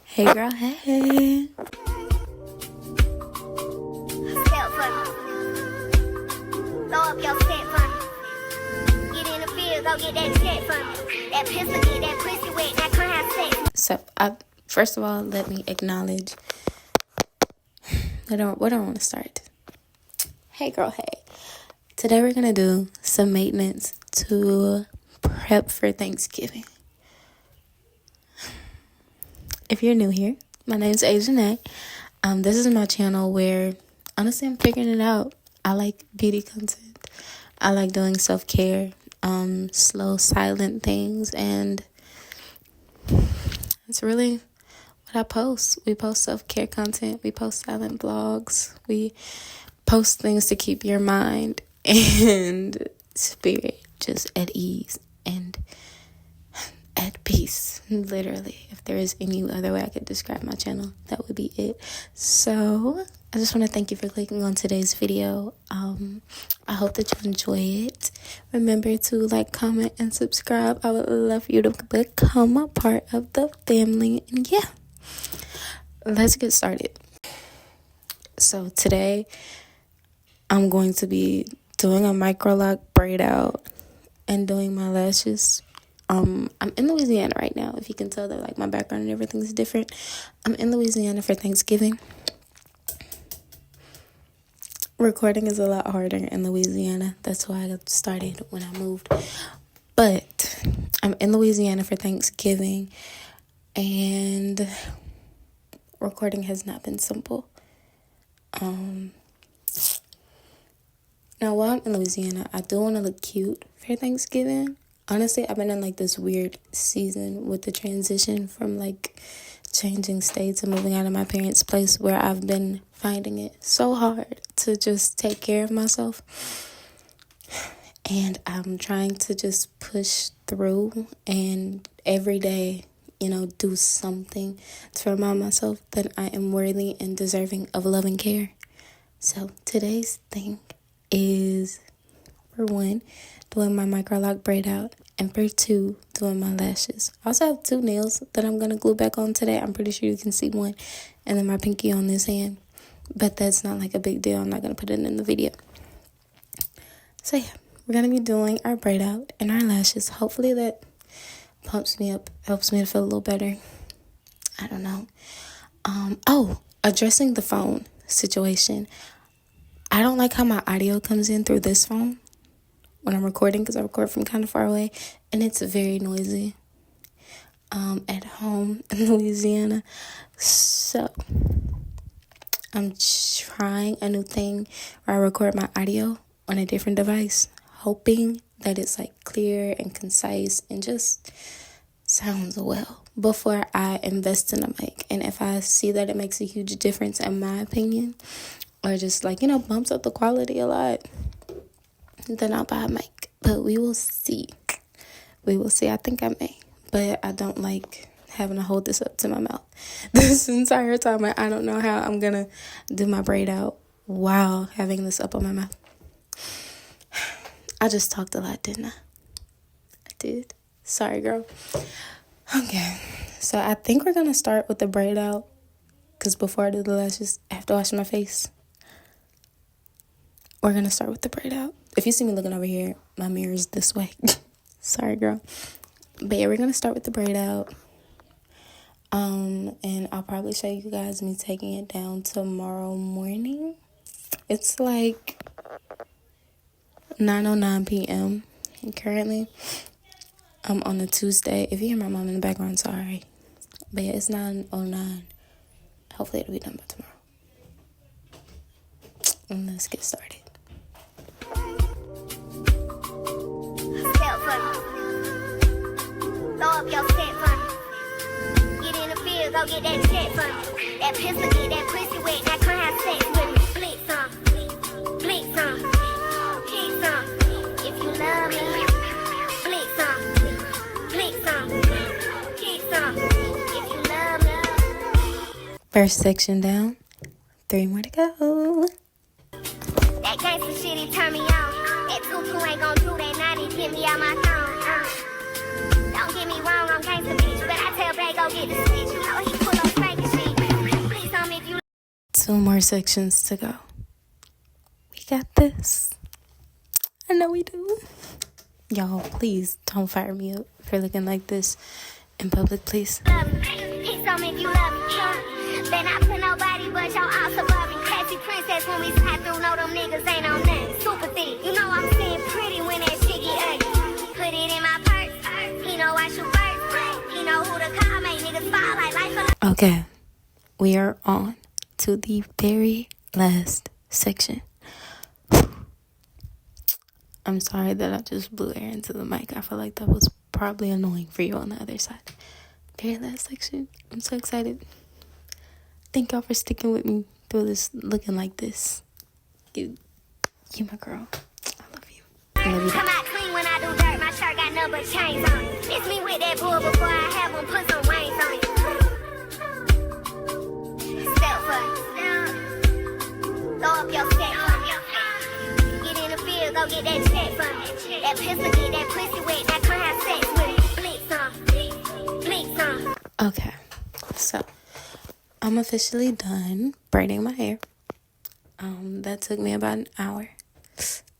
Hey girl, hey. Step for me. Throw up your step for me. Get in the field, go get that check for me. That pistol, get that pussy wet, that crime sex. So, first of all, let me acknowledge. Where do I want to start? Hey girl, hey. Today we're going to do some maintenance to prep for Thanksgiving. If you're new here, my name's Asianette. This is my channel where, honestly, I'm figuring it out. I like beauty content. I like doing self-care, slow, silent things, and it's really what I post. We post self-care content. We post silent vlogs. We post things to keep your mind and spirit just at ease and at peace, literally. If there is any other way I could describe my channel, that would be it. So I just want to thank you for clicking on today's video. I hope that you enjoy it. Remember to like, comment, and subscribe. I would love for you to become a part of the family. And yeah, let's get started. So today I'm going to be doing a Microloc braid out and doing my lashes. I'm in Louisiana right now. If you can tell that like my background and everything's different. I'm in Louisiana for Thanksgiving. Recording is a lot harder in Louisiana. That's why I got started when I moved. But I'm in Louisiana for Thanksgiving, and recording has not been simple. Now, while I'm in Louisiana, I do want to look cute for Thanksgiving. Honestly, I've been in like this weird season with the transition from like changing states and moving out of my parents' place, where I've been finding it so hard to just take care of myself. And I'm trying to just push through and every day, do something to remind myself that I am worthy and deserving of love and care. So today's thing is, for one, doing my Microloc braid out, and for two, doing my lashes. I also have two nails that I'm going to glue back on today. I'm pretty sure you can see one, and then my pinky on this hand. But that's not like a big deal. I'm not going to put it in the video. So yeah, we're going to be doing our braid out and our lashes. Hopefully that pumps me up, helps me to feel a little better. I don't know. Addressing the phone situation. I don't like how my audio comes in through this phone when I'm recording, because I record from kind of far away, and it's very noisy at home in Louisiana. So I'm trying a new thing where I record my audio on a different device, hoping that it's like clear and concise and just sounds well before I invest in a mic. And if I see that it makes a huge difference, in my opinion, or just like, bumps up the quality a lot, then I'll buy a mic. But we will see. We will see. I think I may. But I don't like having to hold this up to my mouth this entire time. I don't know how I'm going to do my braid out while having this up on my mouth. I just talked a lot, didn't I? I did. Sorry, girl. Okay. So I think we're going to start with the braid out, because before I do the lashes, I have to wash my face. We're going to start with the braid out. If you see me looking over here, my mirror is this way. Sorry, girl. But yeah, we're going to start with the braid out. And I'll probably show you guys me taking it down tomorrow morning. It's like 9:09 p.m. currently. On a Tuesday. If you hear my mom in the background, sorry. But yeah, it's 9:09. Hopefully it'll be done by tomorrow. And let's get started. Step for me. Throw up your step for me. Get in the field, go get that check for me. That pistol, get that pussy wet, that crime sex with me. Flick some, flick some, flick some. If you love me, flick some, flick some, flick some. If you love me. First section down. 3 more to go. That gangsta shit, he turn me on. That tutu ain't gon' do that 90, get me out my thong. Don't get me wrong, I'm gangsta bitch, but I tell Braidout go get the switch. You know he pull up 2 more sections to go. We got this. I know we do. Y'all, please don't fire me up for looking like this in public, please. Pick some if you love me. Then I put nobody but your ass above me. Classy princess when we slide through, know them niggas ain't on nothing. Super thick, you know I'm seeing pretty when that shit get ugly. Put it in my purse, he know I shoot first. He know who to call, make niggas fall like life. Okay, we are on to the very last section. I'm sorry that I just blew air into the mic. I feel like that was probably annoying for you on the other side. Very last section. I'm so excited. Thank y'all for sticking with me through this, looking like this. You my girl. I love you. Come out clean when I do dirt. My shirt got number chains on it. Miss me with that bull before I have them put some wings on it. Step for it. Throw up your step for me. Get in the field, go get that check for me. That pistol get that pussy wet. That can have sex with it. Blitz on. Okay. So, I'm officially done braiding my hair. That took me about an hour.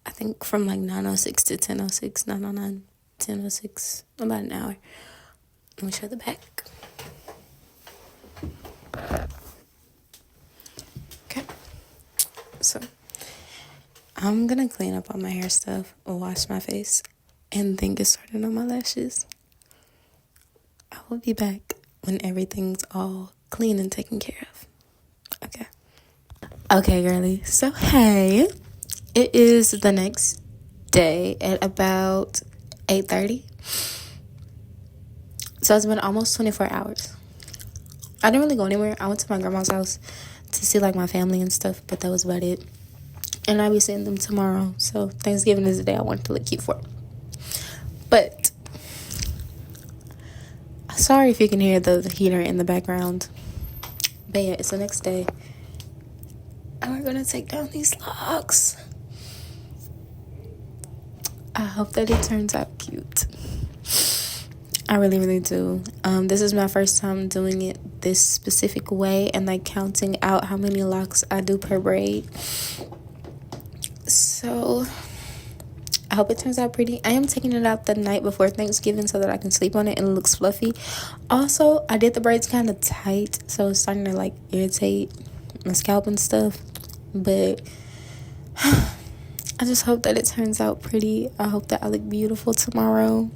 I think from like 9:06 to 10:06, 9:09, 10:06, about an hour. Let me show the back. Okay. So, I'm gonna clean up all my hair stuff, wash my face, and then get started on my lashes. I will be back when everything's all clean and taken care of. Okay, girlie. So, hey, it is the next day at about 8:30. So, it's been almost 24 hours. I didn't really go anywhere. I went to my grandma's house to see, like, my family and stuff, but that was about it. And I'll be seeing them tomorrow. So, Thanksgiving is the day I wanted to look cute for. But, sorry if you can hear the heater in the background. But yeah, it's the next day. And we're going to take down these locks. I hope that it turns out cute. I really, really do. This is my first time doing it this specific way and like counting out how many locks I do per braid. So I hope it turns out pretty. I am taking it out the night before Thanksgiving so that I can sleep on it and it looks fluffy. Also, I did the braids kind of tight, so it's starting to like irritate my scalp and stuff. But I just hope that it turns out pretty. I hope that I look beautiful tomorrow.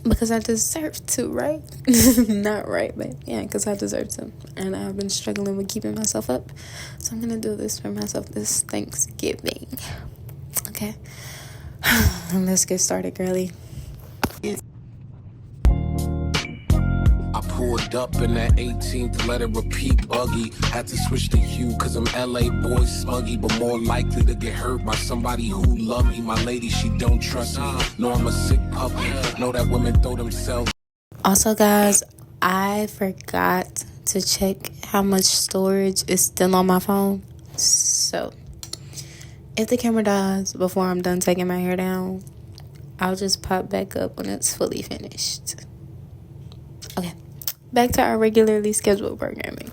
Because I deserve to, right? Not right, but yeah, because I deserve to. And I've been struggling with keeping myself up. So I'm going to do this for myself this Thanksgiving. Okay? Let's get started, girlie. I pulled up in that 18th letter repeat buggy. Had to switch the hue cause I'm LA boy smuggy, but more likely to get hurt by somebody who love me. My lady, she don't trust me. Know I'm a sick puppy. Know that women throw themselves. Also, guys, I forgot to check how much storage is still on my phone. So, if the camera dies before I'm done taking my hair down, I'll just pop back up when it's fully finished. Okay, back to our regularly scheduled programming.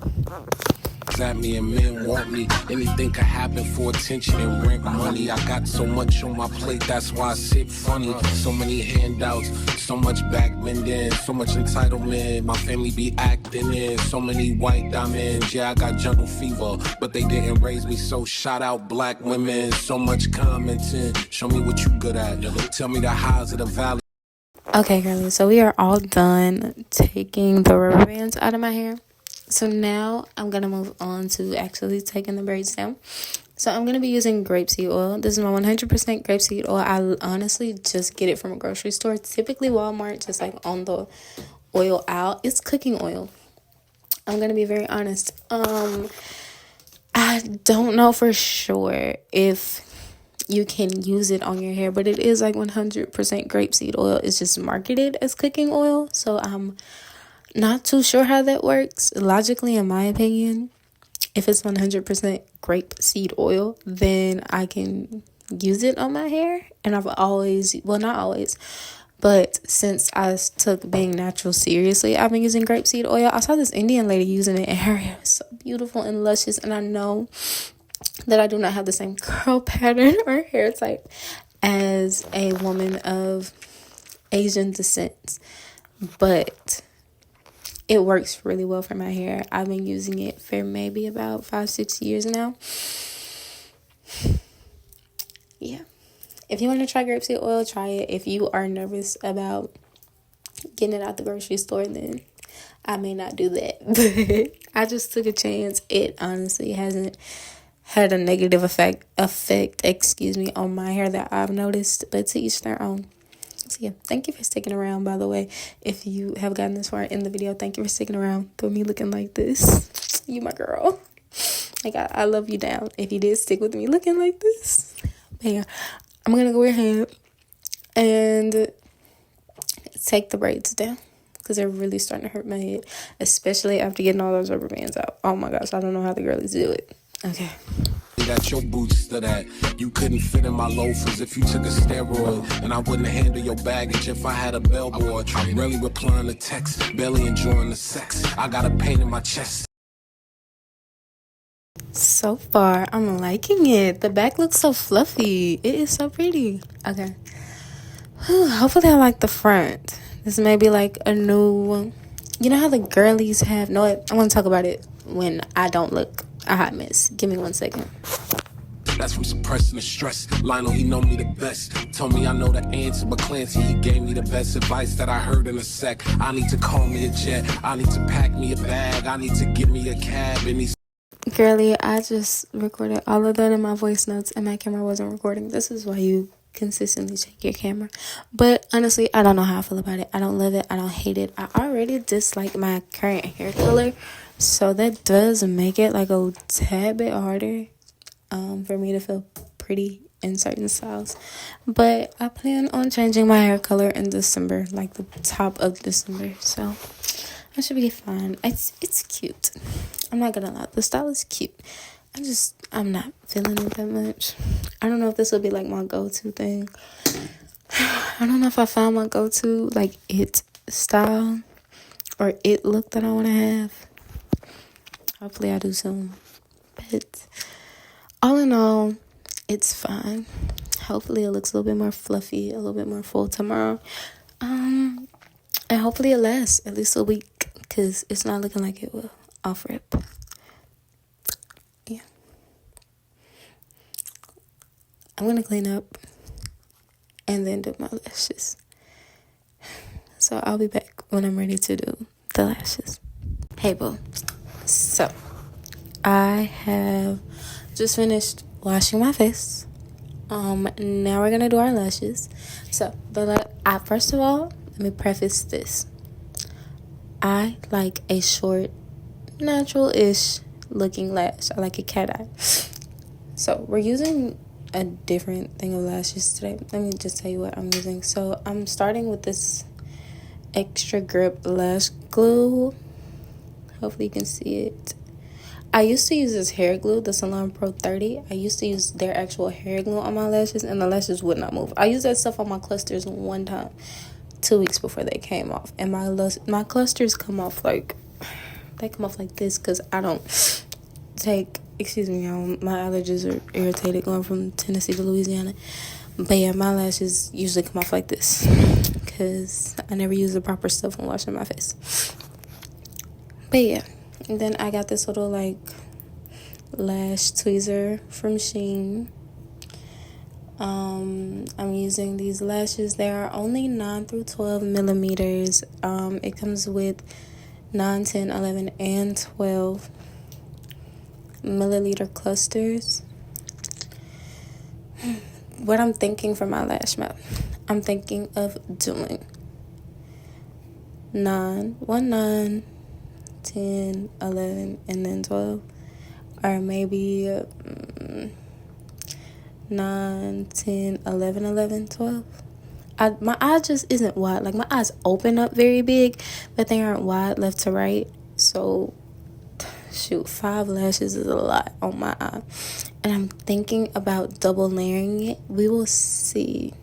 At me and men want me. Anything could happen for attention and rent money. I got so much on my plate, that's why I sit funny. So many handouts, so much back bending, so much entitlement. My family be acting in so many white diamonds. Yeah, I got jungle fever, but they didn't raise me. So shout out black women, so much commenting. Show me what you good at. Tell me the highs of the valley. Okay, girlie, so we are all done taking the rubber bands out of my hair. So now I'm going to move on to actually taking the braids down. So I'm going to be using grapeseed oil. This is my 100% grapeseed oil. I honestly just get it from a grocery store. Typically Walmart, just like on the oil out. It's cooking oil. I'm going to be very honest. I don't know for sure if you can use it on your hair, but it is like 100% grapeseed oil. It's just marketed as cooking oil. So I'm not too sure how that works. Logically, in my opinion, if it's 100% grapeseed oil, then I can use it on my hair. And I've always, well, not always, but since I took being natural seriously, I've been using grapeseed oil. I saw this Indian lady using it and her hair was so beautiful and luscious. And I know that I do not have the same curl pattern or hair type as a woman of Asian descent, but it works really well for my hair. I've been using it for maybe about 5-6 years now. Yeah. If you want to try grapeseed oil, try it. If you are nervous about getting it out the grocery store, then I may not do that. But I just took a chance. It honestly hasn't had a negative effect, on my hair that I've noticed, but to each their own. So yeah, thank you for sticking around, by the way. If you have gotten this far in the video, thank you for sticking around through me looking like this. You my girl. Like, I love you down if you did stick with me looking like this. But yeah, I'm gonna go ahead and take the braids down because they're really starting to hurt my head, especially after getting all those rubber bands out. Oh my gosh, I don't know how the girlies do it. Okay. That your boots to that. You couldn't fit in my loafers if you took a steroid, and I wouldn't handle your baggage if I had a bellboy. I'm really replying to text, barely enjoying the sex. I got a pain in my chest. So far, I'm liking it. The back looks so fluffy. It is so pretty. Okay. Hopefully I like the front. This may be like a new, you know how the girlies have, no, I want to talk about it when I don't look a hot mess. Give me 1 second. That's from suppressing the stress. Lionel, he know me the best. Told me I know the answer, but Clancy, he gave me the best advice that I heard in a sec. I need to call me a jet. I need to pack me a bag. I need to get me a cab. And he's Girlie, I just recorded all of that in my voice notes and my camera wasn't recording. This is why you consistently check your camera. But honestly, I don't know how I feel about it. I don't love it. I don't hate it. I already dislike my current hair color, so that does make it like a tad bit harder for me to feel pretty in certain styles. But I plan on changing my hair color in December, like the top of December, so I should be fine. It's cute. I'm not gonna lie, the style is cute. I'm not feeling it that much. I don't know if this will be like my go-to thing. I don't know if I found my go-to like it style or it look that I want to have. Hopefully I do soon. But all in all, it's fine. Hopefully it looks a little bit more fluffy, a little bit more full tomorrow. And hopefully it lasts at least a week, because it's not looking like it will off rip. Yeah. I'm going to clean up and then do my lashes. So I'll be back when I'm ready to do the lashes. Hey, boo. So I have just finished washing my face. Now we're gonna do our lashes. So first of all, let me preface this. I like a short, natural-ish looking lash. I like a cat eye. So we're using a different thing of lashes today. Let me just tell you what I'm using. So I'm starting with this extra grip lash glue. Hopefully you can see it. I used to use this hair glue, the Salon Pro 30. I used to use their actual hair glue on my lashes, and the lashes would not move. I used that stuff on my clusters one time, 2 weeks before they came off. And my clusters come off like this, because I don't take, excuse me, my allergies are irritated going from Tennessee to Louisiana. But yeah, my lashes usually come off like this, because I never use the proper stuff when washing my face. But yeah. And then I got this little like lash tweezer from Shein. I'm using these lashes. They are only 9 through 12 millimeters. It comes with 9, 10, 11, and 12 milliliter clusters. What I'm thinking for my Lash Map, I'm thinking of doing 9, 10, 11, and then 12, or maybe 9, 10, 11, 11, 12. My eye just isn't wide. Like, my eyes open up very big, but they aren't wide left to right. So, shoot, 5 lashes is a lot on my eye. And I'm thinking about double layering it. We will see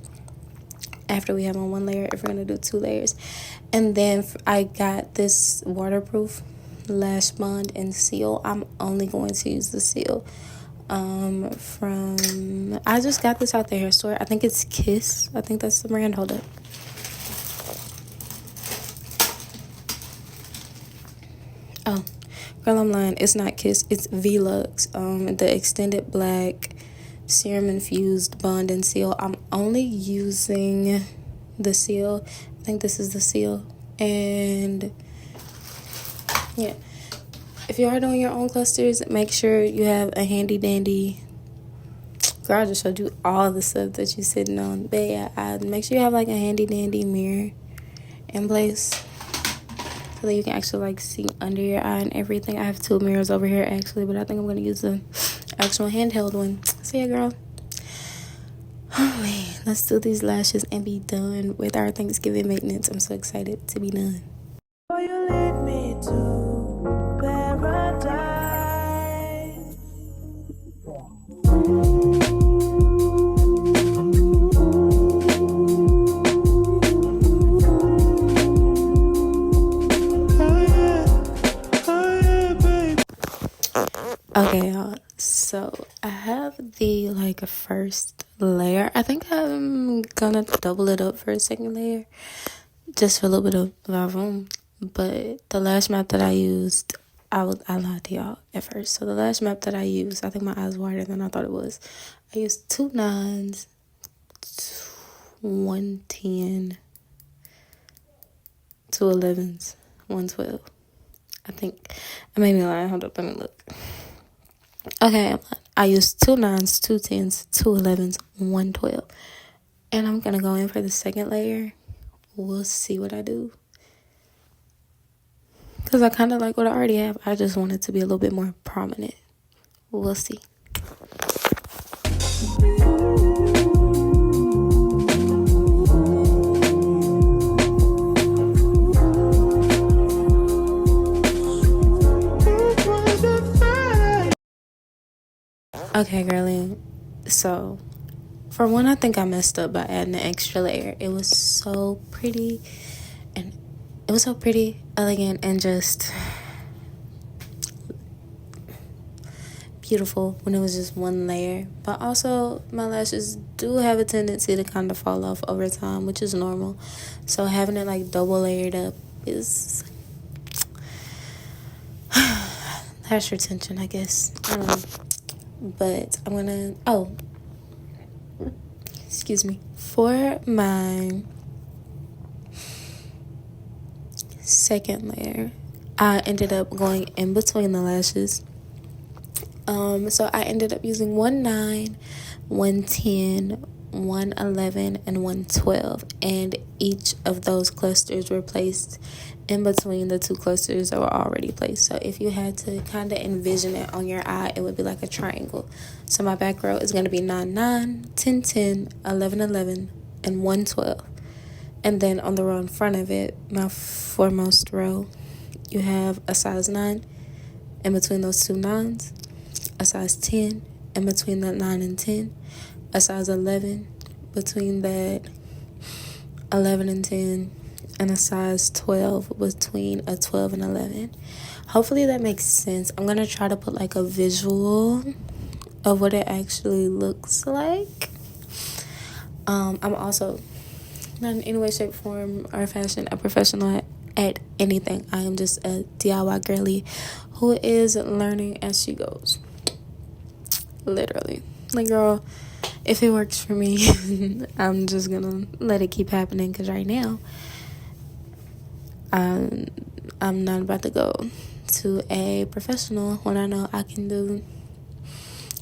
after we have on 1 layer if we're going to do 2 layers. And then I got this waterproof Lash Bond and Seal. I'm only going to use the Seal. From, I just got this out the hair store. I think it's Kiss. I think that's the brand. Hold up. Oh, girl, I'm lying. It's not Kiss. It's Velux. The extended black serum infused bond and seal. I'm only using the Seal. I think this is the Seal. And yeah, if you are doing your own clusters, make sure you have a handy dandy. Girl, I just showed you all the stuff that you're sitting on. But yeah, make sure you have like a handy dandy mirror in place so that you can actually like see under your eye and everything. I have 2 mirrors over here actually, but I think I'm gonna use the actual handheld one. So yeah, girl. Oh man, let's do these lashes and be done with our Thanksgiving maintenance. I'm so excited to be done. You lead me to paradise. Okay, y'all. So I have the like a first layer. I think I'm gonna double it up for a second layer, just for a little bit of volume. But the lash map that I used, I lied to y'all at first. So the lash map that I used, I think my eyes wider than I thought it was. I used 2 9s, 1 10, 2 11s, 1 12. I think I made me lie. Hold up, let me look. Okay, I used 2 9s, 2 10s, 2 11s, 1 12. And I'm gonna go in for the second layer. We'll see what I do. Because I kind of like what I already have. I just want it to be a little bit more prominent. We'll see. Okay, girlie. So, for one, I think I messed up by adding an extra layer. It was so pretty. And it was so pretty, elegant, and just beautiful when it was just 1 layer. But also, my lashes do have a tendency to kind of fall off over time, which is normal. So having it like double layered up is lash retention, I guess. I don't know. But I'm gonna, excuse me. For my second layer, I ended up going in between the lashes. So I ended up using 1 9, 1 10, 1 11, and 1 12, and each of those clusters were placed in between the 2 clusters that were already placed. So if you had to kind of envision it on your eye, it would be like a triangle. So my back row is going to be 9 9, 10 10, 11 11, and 1 12. And then on the row in front of it, my foremost row, you have a size 9 in between those 2 9s, a size 10 in between that 9 and 10, a size 11 between that 11 and 10, and a size 12 between a 12 and 11. Hopefully that makes sense. I'm going to try to put like a visual of what it actually looks like. I'm also not in any way, shape, form, or fashion a professional at anything. I am just a DIY girly who is learning as she goes. Literally. Like, girl, if it works for me, I'm just gonna let it keep happening, because right now I'm not about to go to a professional when I know I can do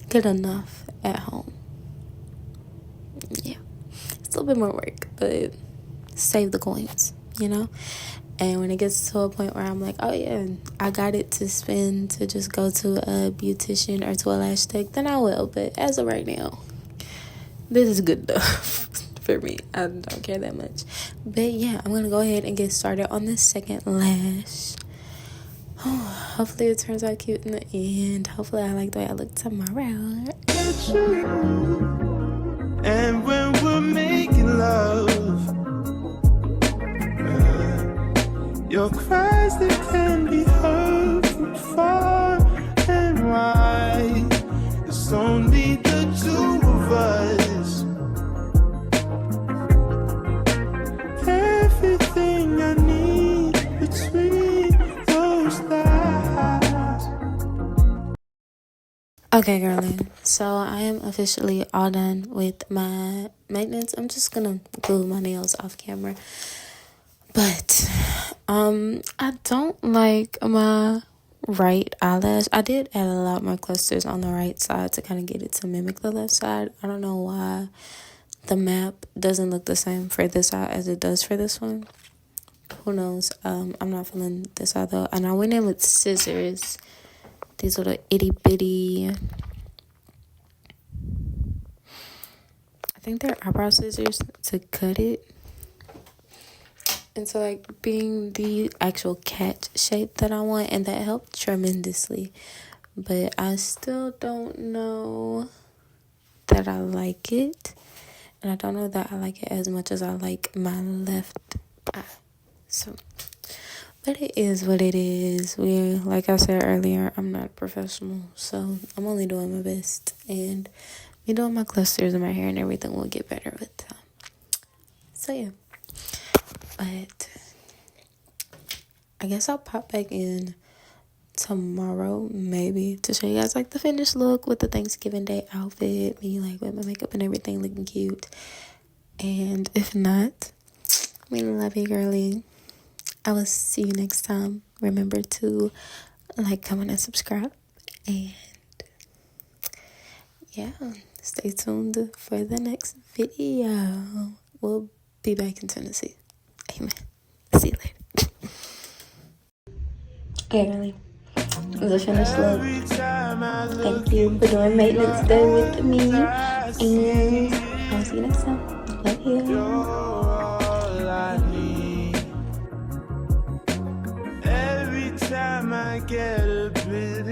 good enough at home. Yeah, it's a little bit more work, but save the coins, you know. And when it gets to a point where I'm like, oh yeah, I got it to spend to just go to a beautician or to a lash tech, then I will. But as of right now, this is good enough for me. I don't care that much. But yeah, I'm gonna go ahead and get started on this second lash. Hopefully it turns out cute in the end. Hopefully I like the way I look tomorrow. And when we're making love, your cries, they can be heard. Okay, girlie. So I am officially all done with my maintenance. I'm just gonna glue my nails off camera. But I don't like my right eyelash. I did add a lot more clusters on the right side to kind of get it to mimic the left side. I don't know why the map doesn't look the same for this eye as it does for this one. Who knows? I'm not feeling this eye though. And I went in with scissors. These little itty bitty, I think they're eyebrow scissors, to cut it into like being the actual cat shape that I want, and that helped tremendously. But I still don't know that I like it, and I don't know that I like it as much as I like my left eye. So, but it is what it is. Like I said earlier, I'm not a professional, so I'm only doing my best, and me doing my clusters in my hair and everything will get better with time. So yeah, but I guess I'll pop back in tomorrow maybe to show you guys like the finished look with the Thanksgiving Day outfit, me like with my makeup and everything looking cute. And if not, we love you, girlie. I will see you next time. Remember to like, comment, and subscribe. And yeah, stay tuned for the next video. We'll be back in Tennessee. Amen. See you later. Okay, girlie. It was a finished look. Thank you for doing maintenance day with me. And I'll see you next time. Love you. Every time I get a bit